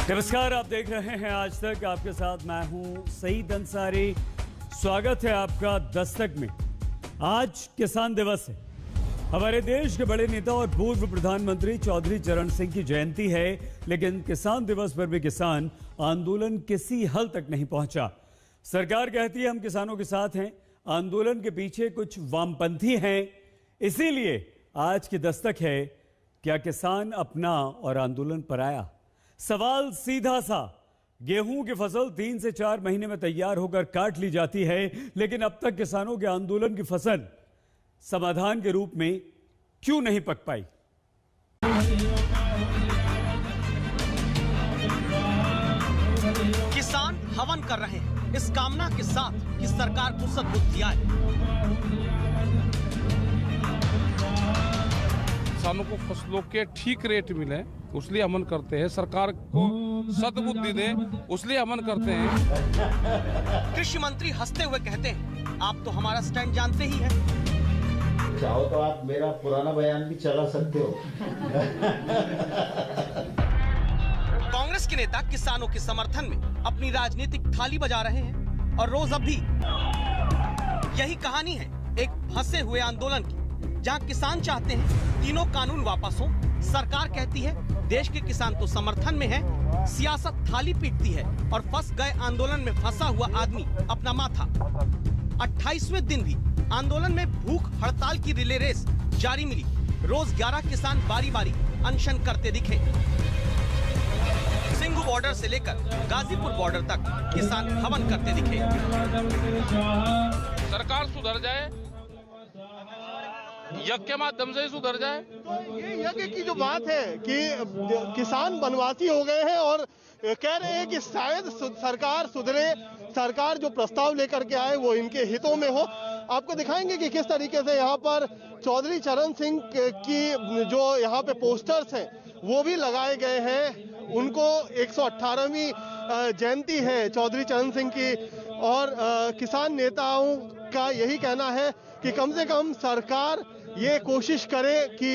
नमस्कार, आप देख रहे हैं आज तक। आपके साथ मैं हूं सईद अंसारी। स्वागत है आपका दस्तक में। आज किसान दिवस है। हमारे देश के बड़े नेता और पूर्व प्रधानमंत्री चौधरी चरण सिंह की जयंती है, लेकिन किसान दिवस पर भी किसान आंदोलन किसी हल तक नहीं पहुंचा। सरकार कहती है हम किसानों के साथ हैं, आंदोलन के पीछे कुछ वामपंथी हैं। इसीलिए आज की दस्तक है, क्या किसान अपना और आंदोलन पर आया? सवाल सीधा सा, गेहूं की फसल 3 से 4 महीने में तैयार होकर काट ली जाती है, लेकिन अब तक किसानों के आंदोलन की फसल समाधान के रूप में क्यों नहीं पक पाई? किसान हवन कर रहे हैं इस कामना के साथ कि सरकार को सद्बुद्धि आए। किसानों को फसलों के ठीक रेट मिले, उसलिए अमन करते हैं। सरकार को सद्बुद्धि दे, उसलिए अमन करते हैं। कृषि मंत्री हंसते हुए कहते हैं, आप तो हमारा स्टैंड जानते ही हैं। चाहो तो आप मेरा पुराना बयान भी चला सकते हो। कांग्रेस के नेता किसानों के समर्थन में अपनी राजनीतिक थाली बजा रहे हैं और रोज अब भी यही कहानी है एक फंसे हुए आंदोलन की, जहां किसान चाहते हैं तीनों कानून वापस हो। सरकार कहती है देश के किसान तो समर्थन में है, सियासत थाली पीटती है और फंस गए आंदोलन में फंसा हुआ आदमी अपना माथा। 28वें दिन भी आंदोलन में भूख हड़ताल की रिले रेस जारी मिली। रोज 11 किसान बारी बारी अनशन करते दिखे। सिंघू बॉर्डर से लेकर गाजीपुर बॉर्डर तक किसान हवन करते दिखे। सरकार सुधर जाए, यज्ञ के माध्यम से सुधर जाए। तो ये यज्ञ की जो बात है कि किसान वनवासी हो गए हैं और कह रहे हैं कि शायद सरकार सुधरे, सरकार जो प्रस्ताव लेकर के आए वो इनके हितों में हो। आपको दिखाएंगे कि किस तरीके से यहाँ पर चौधरी चरण सिंह की जो यहाँ पे पोस्टर्स हैं वो भी लगाए गए हैं। उनको 118वीं जयंती है चौधरी चरण सिंह की, और किसान नेताओं का यही कहना है कि कम से कम सरकार ये कोशिश करे कि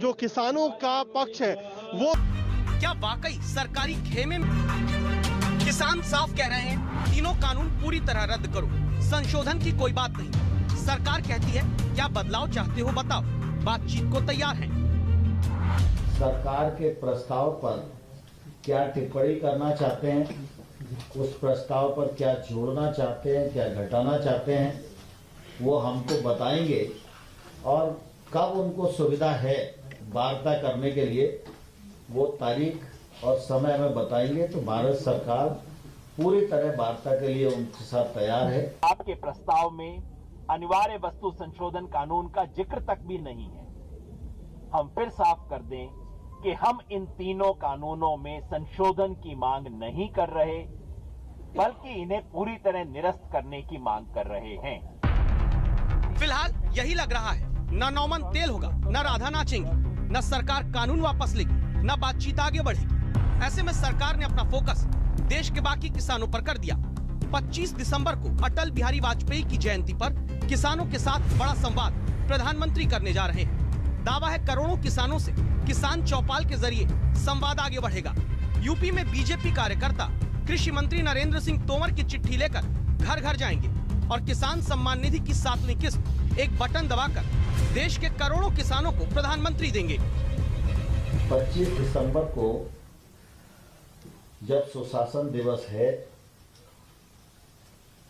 जो किसानों का पक्ष है वो। क्या वाकई सरकारी खेमे में? किसान साफ कह रहे हैं तीनों कानून पूरी तरह रद्द करो, संशोधन की कोई बात नहीं। सरकार कहती है क्या बदलाव चाहते हो बताओ, बातचीत को तैयार हैं। सरकार के प्रस्ताव पर क्या टिप्पणी करना चाहते हैं, उस प्रस्ताव पर क्या जोड़ना चाहते हैं, क्या घटाना चाहते हैं, वो हमको बताएंगे। और कब उनको सुविधा है वार्ता करने के लिए, वो तारीख और समय हमें बताएंगे। तो भारत सरकार पूरी तरह वार्ता के लिए उनके साथ तैयार है। आपके प्रस्ताव में अनिवार्य वस्तु संशोधन कानून का जिक्र तक भी नहीं है। हम फिर साफ कर दें कि हम इन तीनों कानूनों में संशोधन की मांग नहीं कर रहे, बल्कि इन्हें पूरी तरह निरस्त करने की मांग कर रहे हैं। फिलहाल यही लग रहा है, न नौमन तेल होगा, न राधा नाचेंगी, न सरकार कानून वापस लेगी, न बातचीत आगे बढ़ेगी। ऐसे में सरकार ने अपना फोकस देश के बाकी किसानों पर कर दिया। 25 दिसंबर को अटल बिहारी वाजपेयी की जयंती पर किसानों के साथ बड़ा संवाद प्रधानमंत्री करने जा रहे हैं। दावा है करोड़ों किसानों से किसान चौपाल के जरिए संवाद आगे बढ़ेगा। यूपी में बीजेपी कार्यकर्ता कृषि मंत्री नरेंद्र सिंह तोमर की चिट्ठी लेकर घर घर जाएंगे और किसान सम्मान निधि की 7वीं किस्त एक बटन दबाकर देश के करोड़ों किसानों को प्रधानमंत्री देंगे। 25 दिसंबर को जब सुशासन दिवस है,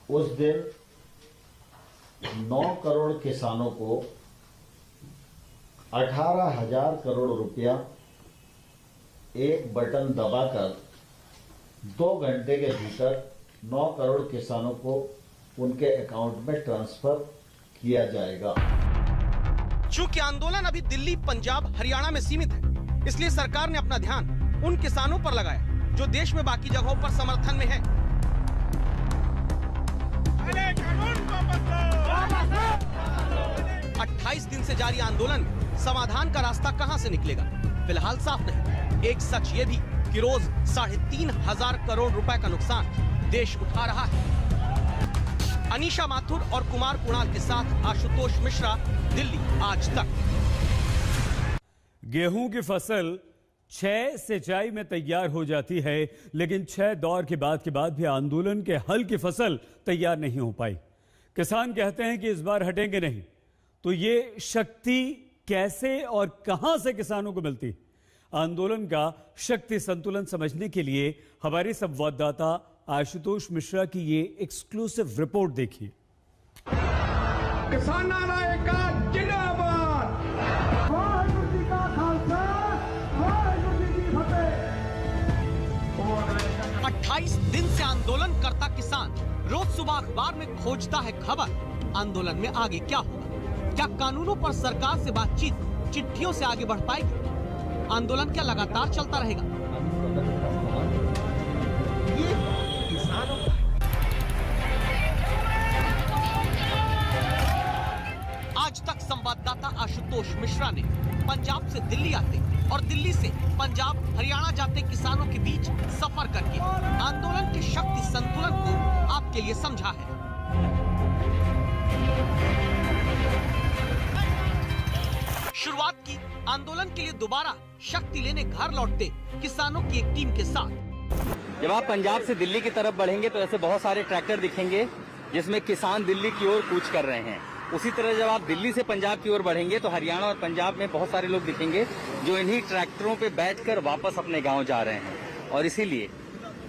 उस दिन 9 करोड़ किसानों को 18,000 करोड़ रुपया एक बटन दबाकर 2 घंटे के भीतर 9 करोड़ किसानों को उनके अकाउंट में ट्रांसफर किया जाएगा। चूंकि आंदोलन अभी दिल्ली, पंजाब, हरियाणा में सीमित है, इसलिए सरकार ने अपना ध्यान उन किसानों पर लगाया जो देश में बाकी जगहों पर समर्थन में है। 28 दिन से जारी आंदोलन में समाधान का रास्ता कहां से निकलेगा, फिलहाल साफ नहीं। एक सच ये भी कि रोज 3,500 करोड़ रुपए का नुकसान देश उठा रहा है। अनीशा माथुर और कुमार कुणाल के साथ आशुतोष मिश्रा, दिल्ली आज तक। गेहूं की फसल 6 सिंचाई में तैयार हो जाती है, लेकिन 6 दौर के बाद भी आंदोलन के हल की फसल तैयार नहीं हो पाई। किसान कहते हैं कि इस बार हटेंगे नहीं। तो ये शक्ति कैसे और कहां से किसानों को मिलती? आंदोलन का शक्ति संतुलन समझने के लिए हमारे संवाददाता आशुतोष मिश्रा की ये एक्सक्लूसिव रिपोर्ट देखिए। किसानां दा एकता जिंदाबाद। वाहिगुरू जी का खालसा, वाहिगुरू जी की फतेह। 28 दिन से आंदोलन करता किसान रोज सुबह अखबार में खोजता है खबर। आंदोलन में आगे क्या होगा? क्या कानूनों पर सरकार से बातचीत चिट्ठियों से आगे बढ़ पाएगी? आंदोलन क्या लगातार चलता रहेगा? ये किसानों का आज तक संवाददाता आशुतोष मिश्रा ने पंजाब से दिल्ली आते और दिल्ली से पंजाब हरियाणा जाते किसानों के बीच सफर करके आंदोलन के शक्ति संतुलन को आपके लिए समझा है। शुरुआत की आंदोलन के लिए दोबारा शक्ति लेने घर लौटते किसानों की एक टीम के साथ। जब आप पंजाब से दिल्ली की तरफ बढ़ेंगे तो ऐसे बहुत सारे ट्रैक्टर दिखेंगे जिसमें किसान दिल्ली की ओर कूच कर रहे हैं। उसी तरह जब आप दिल्ली से पंजाब की ओर बढ़ेंगे तो हरियाणा और पंजाब में बहुत सारे लोग दिखेंगे जो इन्हीं ट्रैक्टरों पे बैठकर वापस अपने गांव जा रहे हैं। और इसीलिए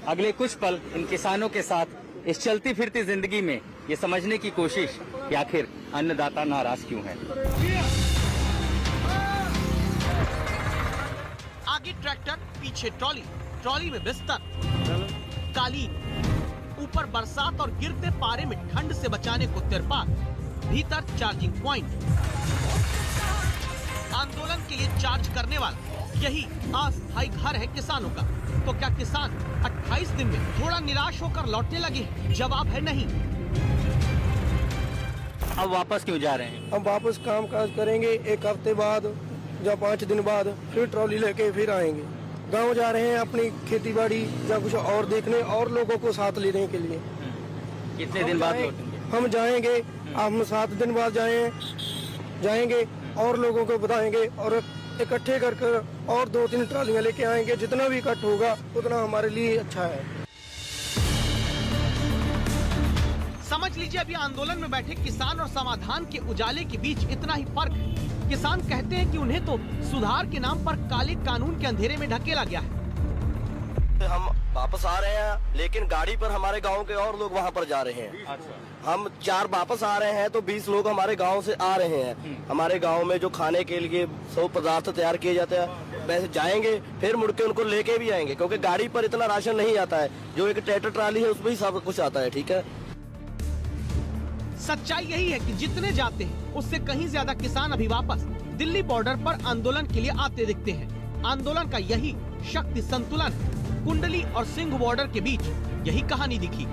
अगले कुछ पल इन किसानों के साथ इस चलती फिरती जिंदगी में ये समझने की कोशिश कि आखिर अन्नदाता नाराज क्यों है। आगे ट्रैक्टर, पीछे ट्रॉली, ट्रॉली में बिस्तर, कालीन, ऊपर बरसात और गिरते पारे में ठंड से बचाने को तिरपाल, भीतर चार्जिंग पॉइंट। आंदोलन के लिए चार्ज करने वाला यही अस्थायी घर है किसानों का। तो क्या किसान 28 दिन में थोड़ा निराश होकर लौटने लगे? जवाब है नहीं। अब वापस क्यों जा रहे हैं? हम वापस काम काज करेंगे, 1 हफ्ते बाद या 5 दिन बाद फिर ट्रॉली लेके फिर आएंगे। गांव जा रहे हैं अपनी खेती बाड़ी या कुछ और देखने और लोगों को साथ लेने के लिए। कितने दिन बाद लौटेंगे? हम जाएंगे, हम 7 दिन बाद जाएंगे और लोगों को बताएंगे और इकट्ठे कर और 2-3 ट्रॉलियां लेके आएंगे। जितना भी इकट्ठ होगा उतना हमारे लिए अच्छा है। समझ लीजिए, अभी आंदोलन में बैठे किसान और समाधान के उजाले के बीच इतना ही फर्क है। किसान कहते हैं कि उन्हें तो सुधार के नाम पर काले कानून के अंधेरे में ढकेला गया है। हम वापस आ रहे हैं लेकिन गाड़ी पर हमारे गांव के और लोग वहां पर जा रहे हैं। अच्छा। हम 4 वापस आ रहे हैं तो 20 लोग हमारे गांव से आ रहे हैं। हमारे गांव में जो खाने के लिए सब पदार्थ तैयार किए जाते हैं वैसे जाएंगे, फिर मुड़ के उनको लेके भी आएंगे क्योंकि गाड़ी पर इतना राशन नहीं आता है। जो एक ट्रैक्टर ट्राली है उसमें ही सब कुछ आता है। ठीक है, सच्चाई यही है कि जितने जाते हैं उससे कहीं ज्यादा किसान अभी वापस दिल्ली बॉर्डर पर आंदोलन के लिए आते दिखते हैं। आंदोलन का यही शक्ति संतुलन है। कुंडली और सिंघ बॉर्डर के बीच यही कहानी दिखी।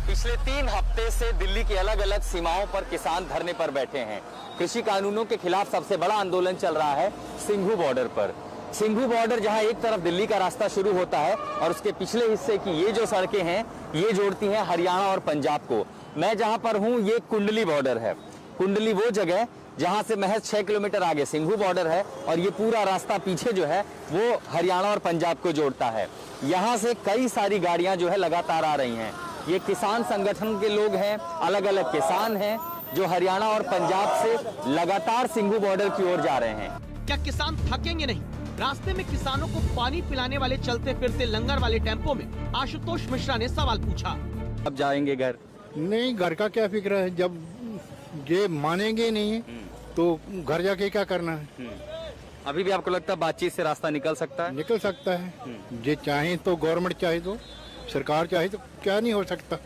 पिछले 3 हफ्ते से दिल्ली की अलग अलग सीमाओं पर किसान धरने पर बैठे हैं। कृषि कानूनों के खिलाफ सबसे बड़ा आंदोलन चल रहा है सिंघू बॉर्डर पर। सिंघू बॉर्डर जहां एक तरफ दिल्ली का रास्ता शुरू होता है और उसके पिछले हिस्से की ये जो सड़कें हैं ये जोड़ती हैं हरियाणा और पंजाब को। मैं जहां पर हूं ये कुंडली बॉर्डर है। कुंडली वो जगह जहां से महज 6 किलोमीटर आगे सिंघू बॉर्डर है और ये पूरा रास्ता पीछे जो है वो हरियाणा और पंजाब को जोड़ता है। यहाँ से कई सारी गाड़ियां जो है लगातार आ रही हैं। ये किसान संगठन के लोग हैं, अलग अलग किसान हैं जो हरियाणा और पंजाब से लगातार सिंघू बॉर्डर की ओर जा रहे हैं। क्या किसान थकेंगे नहीं? रास्ते में किसानों को पानी पिलाने वाले चलते फिरते लंगर वाले टेम्पो में आशुतोष मिश्रा ने सवाल पूछा। अब जाएंगे घर? नहीं, घर का क्या फिक्र है, जब ये मानेंगे नहीं तो घर जाके क्या करना है। अभी भी आपको लगता है बातचीत से रास्ता निकल सकता है? निकल सकता है। ये चाहे तो गवर्नमेंट चाहे तो सरकार चाहे तो क्या नहीं हो सकता।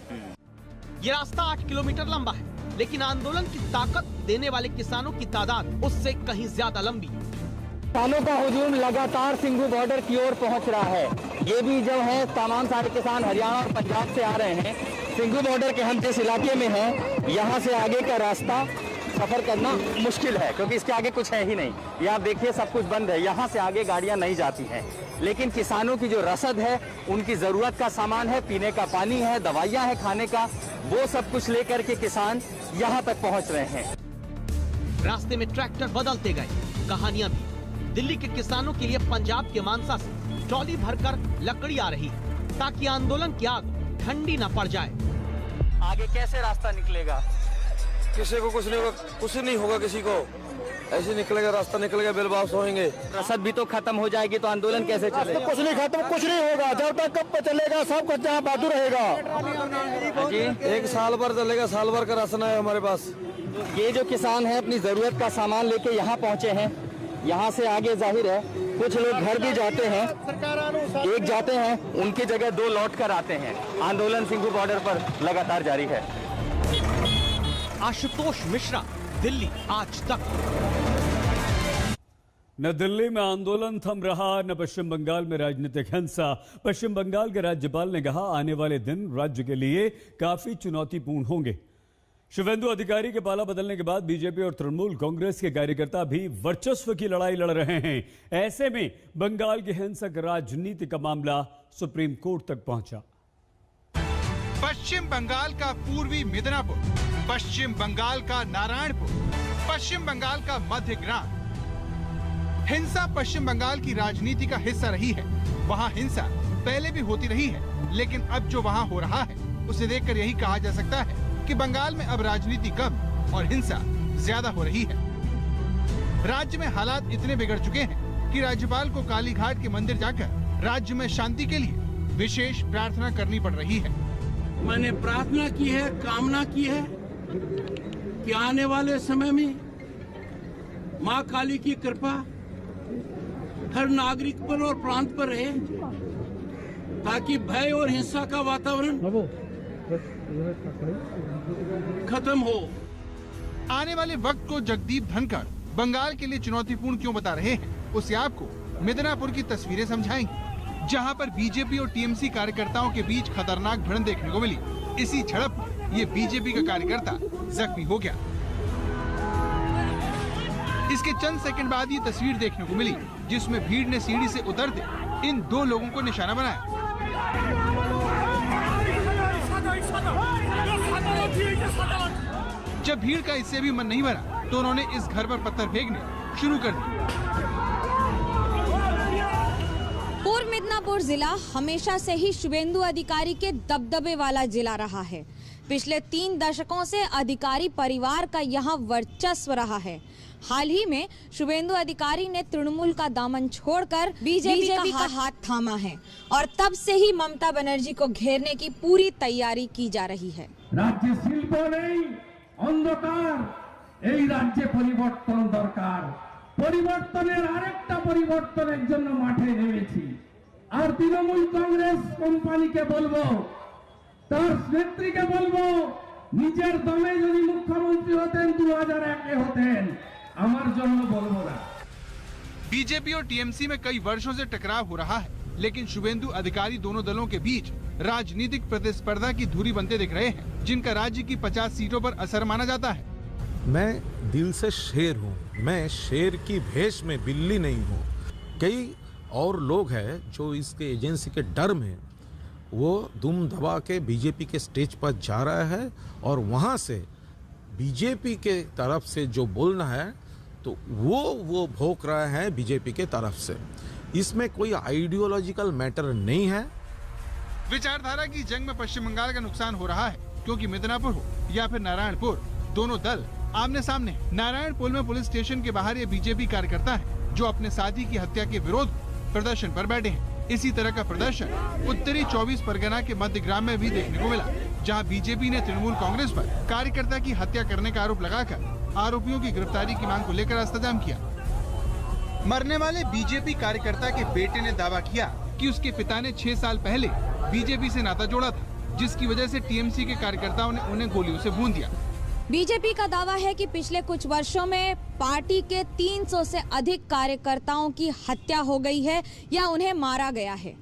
ये रास्ता 8 किलोमीटर लंबा है, लेकिन आंदोलन की ताकत देने वाले किसानों की तादाद उससे कहीं ज्यादा लंबी। किसानों का हुजूम लगातार सिंघू बॉर्डर की ओर पहुंच रहा है। ये भी जो है तमाम सारे किसान हरियाणा और पंजाब से आ रहे हैं। सिंघू बॉर्डर के हम जिस इलाके में हैं, यहाँ से आगे का रास्ता सफर करना मुश्किल है क्योंकि इसके आगे कुछ है ही नहीं। ये आप देखिए सब कुछ बंद है, यहाँ से आगे गाड़ियाँ नहीं जाती हैं। लेकिन किसानों की जो रसद है, उनकी जरूरत का सामान है, पीने का पानी है, दवाइयाँ है खाने का, वो सब कुछ लेकर के किसान यहाँ तक पहुँच रहे हैं। रास्ते में ट्रैक्टर बदलते गए। कहानियां भी। दिल्ली के किसानों के लिए पंजाब के मानसा से ट्रॉली भरकर लकड़ी आ रही है ताकि आंदोलन की आग ठंडी न पड़ जाए। आगे कैसे रास्ता निकलेगा? किसी को कुछ नहीं होगा किसी को। ऐसे निकलेगा, रास्ता निकलेगा, बिल वापस होंगे। रसद भी तो खत्म हो जाएगी तो आंदोलन कैसे चलेगा? कुछ नहीं खत्म, कुछ नहीं होगा। जब तक कब चलेगा, सब कुछ जहाँ बहादुर रहेगा। जी, 1 साल भर चलेगा, साल भर का राशन है हमारे पास। ये जो किसान है अपनी जरूरत का सामान लेके यहाँ पहुँचे हैं। यहाँ से आगे जाहिर है कुछ लोग घर भी जाते हैं, एक जाते हैं, उनकी जगह 2 लौट कर आते हैं। आंदोलन सिंघू बॉर्डर पर लगातार जारी है। आशुतोष मिश्रा, दिल्ली आज तक। न दिल्ली में आंदोलन थम रहा, न पश्चिम बंगाल में राजनीतिक हिंसा। पश्चिम बंगाल के राज्यपाल ने कहा आने वाले दिन राज्य के लिए काफी चुनौतीपूर्ण होंगे। शुभेंदु अधिकारी के पाला बदलने के बाद बीजेपी और तृणमूल कांग्रेस के कार्यकर्ता भी वर्चस्व की लड़ाई लड़ रहे हैं। ऐसे में बंगाल की हिंसक राजनीति का मामला सुप्रीम कोर्ट तक पहुंचा। पश्चिम बंगाल का पूर्वी मिदनापुर, पश्चिम बंगाल का नारायणपुर, पश्चिम बंगाल का मध्यग्राम। हिंसा पश्चिम बंगाल की राजनीति का हिस्सा रही है। वहाँ हिंसा पहले भी होती रही है, लेकिन अब जो वहाँ हो रहा है उसे देखकर यही कहा जा सकता है कि बंगाल में अब राजनीति कम और हिंसा ज्यादा हो रही है। राज्य में हालात इतने बिगड़ चुके हैं कि राज्यपाल को कालीघाट के मंदिर जाकर राज्य में शांति के लिए विशेष प्रार्थना करनी पड़ रही है। मैंने प्रार्थना की है, कामना की है कि आने वाले समय में मां काली की कृपा हर नागरिक पर और प्रांत पर रहे, ताकि भय और हिंसा का वातावरण खत्म हो। आने वाले वक्त को जगदीप धनखड़ बंगाल के लिए चुनौतीपूर्ण क्यों बता रहे हैं, उसे आपको मिदनापुर की तस्वीरें समझाएंगे, जहां पर बीजेपी और टीएमसी कार्यकर्ताओं के बीच खतरनाक भिड़ंत देखने को मिली। इसी झड़प में ये बीजेपी का कार्यकर्ता जख्मी हो गया। इसके चंद सेकंड बाद ये तस्वीर देखने को मिली, जिसमें भीड़ ने सीढ़ी से उतरते इन 2 लोगों को निशाना बनाया। जब भीड़ का इससे भी मन नहीं भरा तो उन्होंने इस घर पर पत्थर फेंकने शुरू कर दिए। पूर्व मिदनापुर जिला हमेशा से ही शुभेंदु अधिकारी के दबदबे वाला जिला रहा है। पिछले 3 दशकों से अधिकारी परिवार का यहाँ वर्चस्व रहा है। हाल ही में शुभेंदु अधिकारी ने तृणमूल का दामन छोड़कर बीजेपी का हाथ थामा है और तब से ही ममता बनर्जी को घेरने की पूरी तैयारी की जा रही है। राज्य शिल्प नहीं अंधकार, এই রাজ্যে পরিবর্তন দরকার। পরিবর্তনের আরেকটা পরিবর্তনের জন্য মাঠে নেমেছি। আর তৃণমূল কংগ্রেস কোম্পানিকে বলবো, তার নেত্রীকে বলবো, নিজের দমে যদি মুখ্যমন্ত্রী হতেন 2001-এ হতেন, আমার জন্য বলবো না। बीजेपी और टीएमसी में कई वर्षों से टकराव हो रहा है, लेकिन शुभेंदु अधिकारी दोनों दलों के बीच राजनीतिक प्रतिस्पर्धा की धुरी बनते दिख रहे हैं, जिनका राज्य की 50 सीटों पर असर माना जाता है। मैं दिल से शेर हूँ, मैं शेर की भेष में बिल्ली नहीं हूँ। कई और लोग हैं जो इसके एजेंसी के डर में वो दुम दबा के बीजेपी के स्टेज पर जा रहा है और वहाँ से बीजेपी के तरफ से जो बोलना है तो वो भोंक रहा है बीजेपी के तरफ से। इसमें कोई आइडियोलॉजिकल मैटर नहीं है। विचारधारा की जंग में पश्चिम बंगाल का नुकसान हो रहा है, क्योंकि मिदनापुर हो या फिर नारायणपुर, दोनों दल आमने सामने। नारायणपुर में पुलिस स्टेशन के बाहर ये बीजेपी कार्यकर्ता है जो अपने साथी की हत्या के विरोध प्रदर्शन पर बैठे हैं। इसी तरह का प्रदर्शन उत्तरी 24 परगना के मध्यग्राम में भी देखने को मिला, जहां बीजेपी ने तृणमूल कांग्रेस पर कार्यकर्ता की हत्या करने का आरोप लगाकर आरोपियों की गिरफ्तारी की मांग को लेकर रास्ता जाम किया। मरने वाले बीजेपी कार्यकर्ता के बेटे ने दावा किया कि उसके पिता ने 6 साल पहले बीजेपी से नाता जोड़ा था, जिसकी वजह से टीएमसी के कार्यकर्ताओं ने उन्हें गोलियों से भून दिया। बीजेपी का दावा है कि पिछले कुछ वर्षों में पार्टी के 300 से अधिक कार्यकर्ताओं की हत्या हो गई है या उन्हें मारा गया है।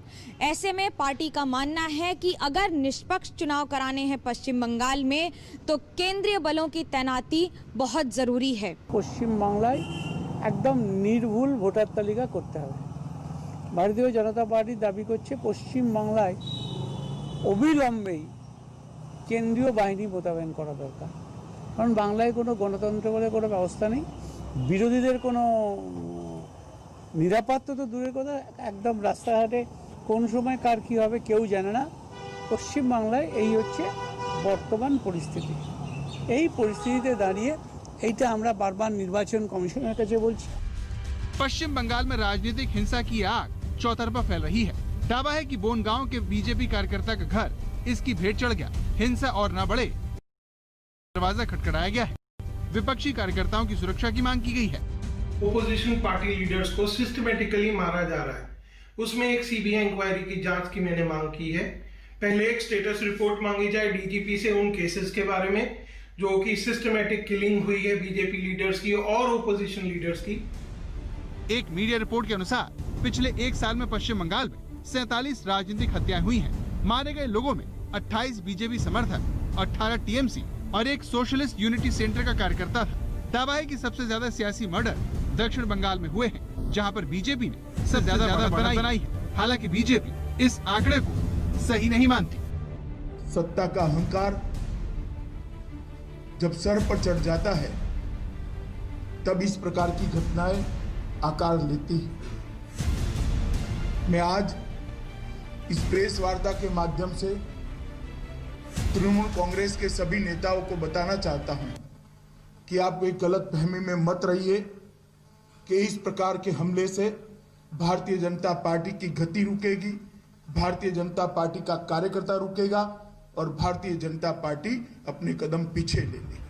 ऐसे में पार्टी का मानना है कि अगर निष्पक्ष चुनाव कराने हैं पश्चिम बंगाल में तो केंद्रीय बलों की तैनाती बहुत जरूरी है। पश्चिम बांग्लाয় একদম নির্ভুল ভোটার তালিকা করতে হবে। ভারতীয় জনতা পার্টি দাবি করছে পশ্চিম বাংলায় অবিলম্বেই কেন্দ্রীয় বাহিনী মোতায়েন করা দরকার। কারণ বাংলায় কোনো গণতন্ত্র বলে কোনো ব্যবস্থা নেই, বিরোধীদের কোনো নিরাপত্তা তো দূরের কথা, একদম রাস্তাঘাটে কোন সময় কার কী হবে কেউ জানে না। পশ্চিমবাংলায় এই হচ্ছে বর্তমান পরিস্থিতি। এই পরিস্থিতিতে দাঁড়িয়ে এইটা আমরা বারবার নির্বাচন কমিশনের কাছে বলছি। पश्चिम बंगाल में राजनीतिक हिंसा की आग चौतरफा फैल रही है। दावा है कि बोनगांव के बीजेपी कार्यकर्ता का घर इसकी भेंट चढ़ गया। हिंसा और न बढ़े, दरवाजा खटखटाया गया है। विपक्षी कार्यकर्ताओं की सुरक्षा की मांग की गई है। ओपोजिशन पार्टी लीडर्स को सिस्टमेटिकली मारा जा रहा है, उसमें एक सीबीआई इंक्वायरी की जांच की मैंने मांग की है। पहले एक स्टेटस रिपोर्ट मांगी जाए डीजीपी से उन केसेस के बारे में जो कि सिस्टमेटिक किलिंग हुई है बीजेपी लीडर्स की और ओपोजिशन लीडर्स की। एक मीडिया रिपोर्ट के अनुसार पिछले एक साल में पश्चिम बंगाल में 47 राजनीतिक हत्याएं हुई हैं। मारे गए लोगों में 28 बीजेपी समर्थक, 18 टीएमसी और एक सोशलिस्ट यूनिटी सेंटर का कार्यकर्ता था। दावा है कि सबसे ज्यादा सियासी मर्डर दक्षिण बंगाल में हुए हैं, जहां पर बीजेपी ने सबसे ज्यादा बढ़त बनाई है। हालांकि बीजेपी इस आंकड़े को सही नहीं मानती। सत्ता का अहंकार जब सर पर चढ़ जाता है तब इस प्रकार की घटनाएं आकार लेती है। मैं आज इस प्रेस वार्ता के माध्यम से तृणमूल कांग्रेस के सभी नेताओं को बताना चाहता हूं कि आप कोई गलत फहमी में मत रहिए कि इस प्रकार के हमले से भारतीय जनता पार्टी की गति रुकेगी, भारतीय जनता पार्टी का कार्यकर्ता रुकेगा और भारतीय जनता पार्टी अपने कदम पीछे ले लेगी।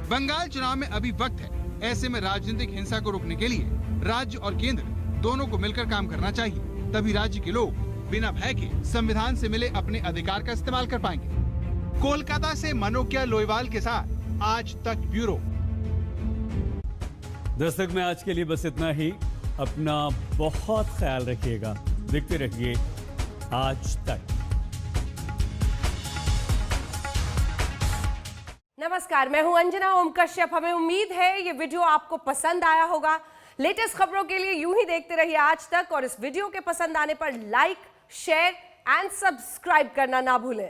बंगाल चुनाव में अभी वक्त है। ऐसे में राजनीतिक हिंसा को रोकने के लिए राज्य और केंद्र दोनों को मिलकर काम करना चाहिए। तभी राज्य के लोग बिना भय के संविधान से मिले अपने अधिकार का इस्तेमाल कर पाएंगे। कोलकाता से मनोकिया लोईवाल के साथ आज तक ब्यूरो। दस्तक में आज के लिए बस इतना ही। अपना बहुत ख्याल रखिएगा। देखते रहिए आज तक। नमस्कार, मैं हूं अंजना ओम कश्यप। हमें उम्मीद है ये वीडियो आपको पसंद आया होगा। लेटेस्ट खबरों के लिए यूं ही देखते रहिए आज तक और इस वीडियो के पसंद आने पर लाइक, शेयर एंड सब्सक्राइब करना ना भूलें।